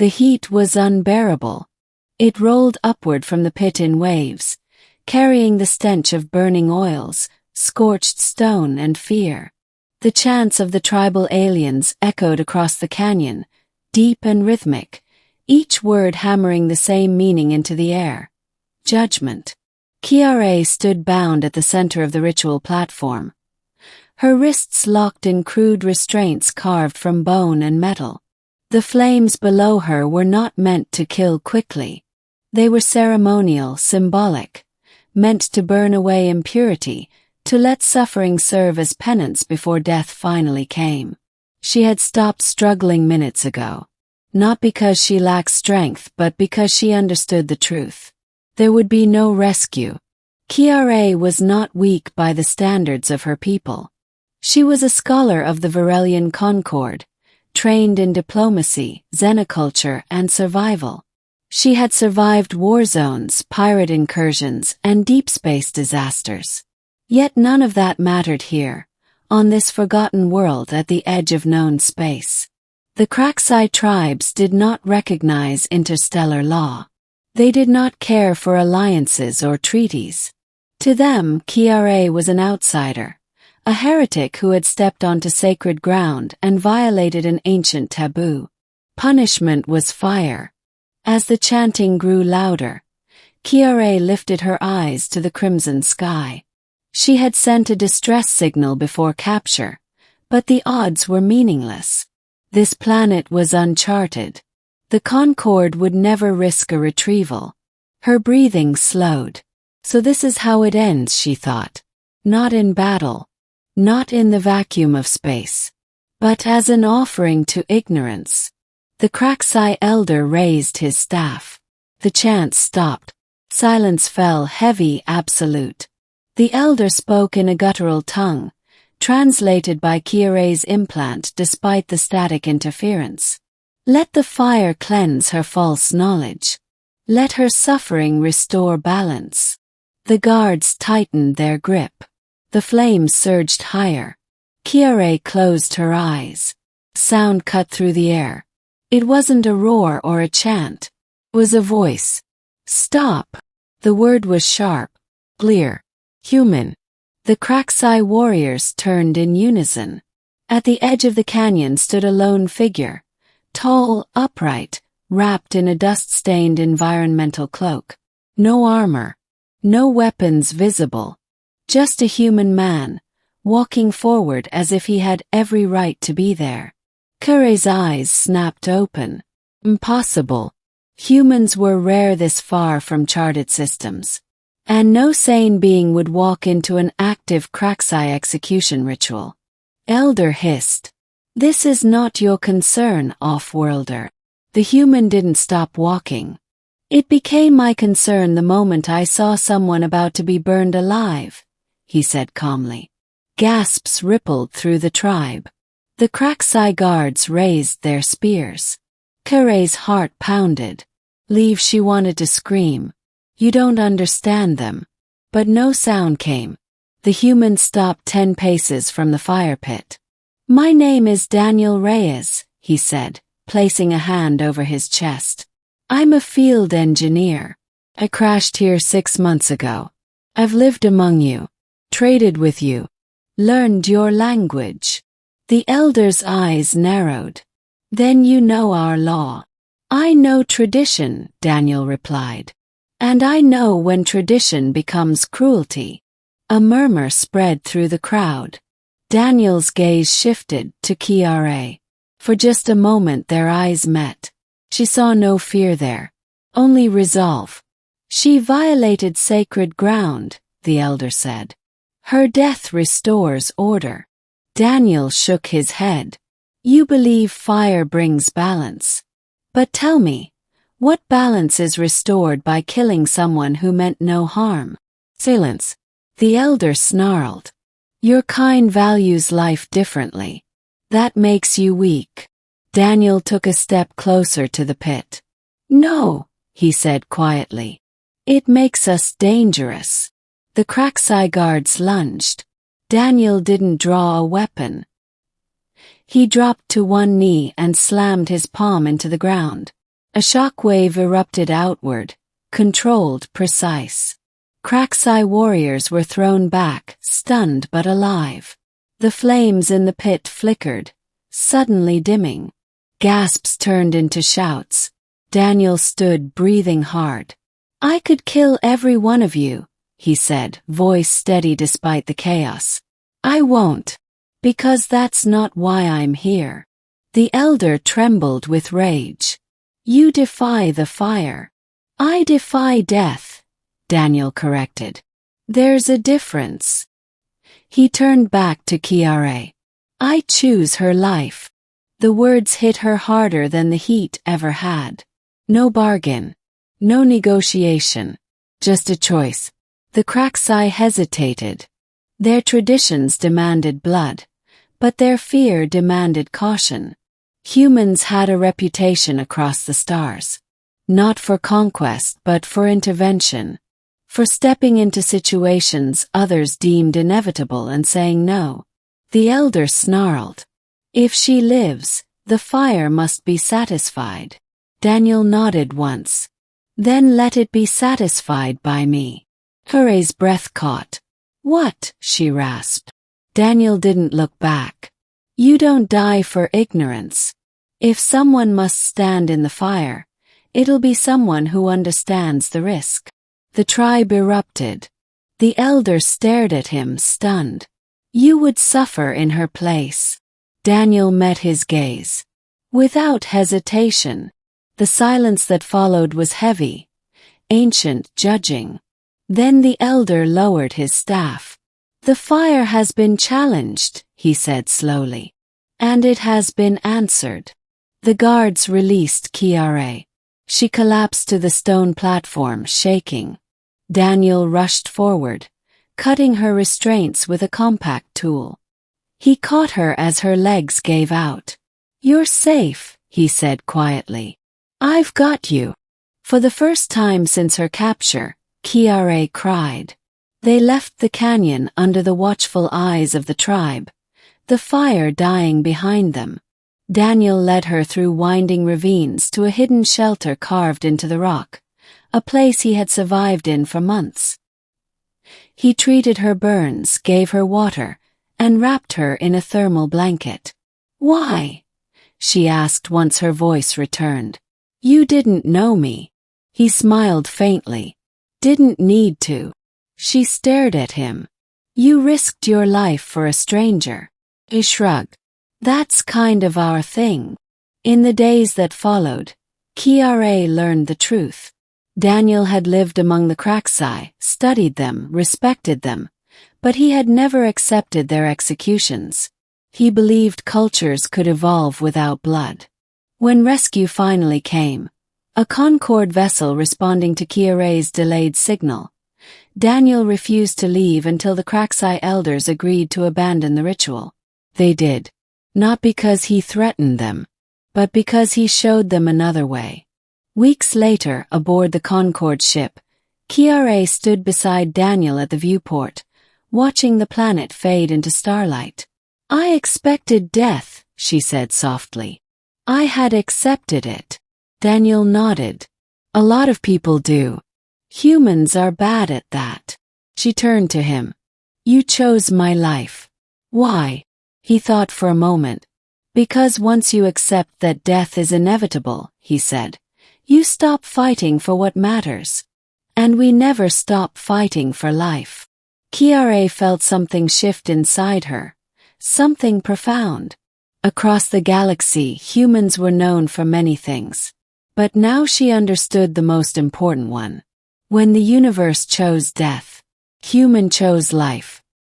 The heat was unbearable. It rolled upward from the pit in waves, carrying the stench of burning oils, scorched stone and fear. The chants of the tribal aliens echoed across the canyon, deep and rhythmic, each word hammering the same meaning into the air. Judgment. Kiara stood bound at the center of the ritual platform. Her wrists locked in crude restraints carved from bone and metal. The flames below her were not meant to kill quickly. They were ceremonial, symbolic, meant to burn away impurity, to let suffering serve as penance before death finally came. She had stopped struggling minutes ago. Not because she lacked strength, but because she understood the truth. There would be no rescue. Kiara was not weak by the standards of her people. She was a scholar of the Varelian Concord, trained in diplomacy, xenoculture, and survival. She had survived war zones, pirate incursions, and deep space disasters. Yet none of that mattered here, on this forgotten world at the edge of known space. The Kraxai tribes did not recognize interstellar law. They did not care for alliances or treaties. To them, Kiara was an outsider, a heretic who had stepped onto sacred ground and violated an ancient taboo. Punishment was fire. As the chanting grew louder, Kiara lifted her eyes to the crimson sky. She had sent a distress signal before capture, but the odds were meaningless. This planet was uncharted. The Concord would never risk a retrieval. Her breathing slowed. So this is how it ends, she thought. Not in battle. Not in the vacuum of space. But as an offering to ignorance. The Kraxai elder raised his staff. The chant stopped. Silence fell heavy, absolute. The elder spoke in a guttural tongue, translated by Kiara's implant despite the static interference. Let the fire cleanse her false knowledge. Let her suffering restore balance. The guards tightened their grip. The flames surged higher. Kiara closed her eyes. Sound cut through the air. It wasn't a roar or a chant. It was a voice. Stop. The word was sharp, clear. Human. The Kraxai warriors turned in unison. At the edge of the canyon stood a lone figure, tall, upright, wrapped in a dust-stained environmental cloak. No armor. No weapons visible. Just a human man, walking forward as if he had every right to be there. Kiara's eyes snapped open. Impossible. Humans were rare this far from charted systems. And no sane being would walk into an active Kraxai execution ritual. Elder hissed. This is not your concern, off-worlder. The human didn't stop walking. It became my concern the moment I saw someone about to be burned alive, he said calmly. Gasps rippled through the tribe. The Kraxai guards raised their spears. Kiara's heart pounded. Leave, she wanted to scream. You don't understand them. But no sound came. The human stopped 10 paces from the fire pit. My name is Daniel Reyes, he said, placing a hand over his chest. I'm a field engineer. I crashed here 6 months ago. I've lived among you, traded with you, learned your language. The elder's eyes narrowed. Then you know our law. I know tradition, Daniel replied. And I know when tradition becomes cruelty. A murmur spread through the crowd. Daniel's gaze shifted to Kiara. For just a moment their eyes met. She saw no fear there, only resolve. She violated sacred ground, the elder said. Her death restores order. Daniel shook his head. You believe fire brings balance. But tell me, what balance is restored by killing someone who meant no harm? Silence. The elder snarled. Your kind values life differently. That makes you weak. Daniel took a step closer to the pit. No, he said quietly. It makes us dangerous. The Kraxai guards lunged. Daniel didn't draw a weapon. He dropped to one knee and slammed his palm into the ground. A shock wave erupted outward, controlled, precise. Cracksai warriors were thrown back, stunned but alive. The flames in the pit flickered, suddenly dimming. Gasps turned into shouts. Daniel stood, breathing hard. "I could kill every one of you," he said, voice steady despite the chaos. "I won't. Because that's not why I'm here." The elder trembled with rage. "You defy the fire." "I defy death," Daniel corrected. "There's a difference." He turned back to Kiara. "I choose her life." The words hit her harder than the heat ever had. No bargain. No negotiation. Just a choice. The Cracksai hesitated. Their traditions demanded blood, but their fear demanded caution. Humans had a reputation across the stars. Not for conquest but for intervention. For stepping into situations others deemed inevitable and saying no. The elder snarled. "If she lives, the fire must be satisfied." Daniel nodded once. "Then let it be satisfied by me." Kara's breath caught. "What?" she rasped. Daniel didn't look back. "You don't die for ignorance. If someone must stand in the fire, it'll be someone who understands the risk." The tribe erupted. The elder stared at him, stunned. "You would suffer in her place." Daniel met his gaze. Without hesitation. The silence that followed was heavy, ancient, judging. Then the elder lowered his staff. "The fire has been challenged," he said slowly. "And it has been answered." The guards released Kiara. She collapsed to the stone platform, shaking. Daniel rushed forward, cutting her restraints with a compact tool. He caught her as her legs gave out. "You're safe," he said quietly. "I've got you." For the first time since her capture, Kiara cried. They left the canyon under the watchful eyes of the tribe, the fire dying behind them. Daniel led her through winding ravines to a hidden shelter carved into the rock, a place he had survived in for months. He treated her burns, gave her water, and wrapped her in a thermal blanket. "Why?" she asked once her voice returned. "You didn't know me." He smiled faintly. "Didn't need to." She stared at him. "You risked your life for a stranger." He shrugged. "That's kind of our thing." In the days that followed, Kiara learned the truth. Daniel had lived among the Cracksai, studied them, respected them, but he had never accepted their executions. He believed cultures could evolve without blood. When rescue finally came, a Concord vessel responding to Kiara's delayed signal, Daniel refused to leave until the Cracksai elders agreed to abandon the ritual. They did. Not because he threatened them, but because he showed them another way. Weeks later, aboard the Concord ship, Kiara stood beside Daniel at the viewport, watching the planet fade into starlight. "I expected death," she said softly. "I had accepted it." Daniel nodded. "A lot of people do. Humans are bad at that." She turned to him. "You chose my life." "Why?" He thought for a moment. "Because once you accept that death is inevitable," he said, "you stop fighting for what matters. And we never stop fighting for life." Kiara felt something shift inside her, something profound. Across the galaxy, humans were known for many things. But now she understood the most important one. When the universe chose death, human chose life.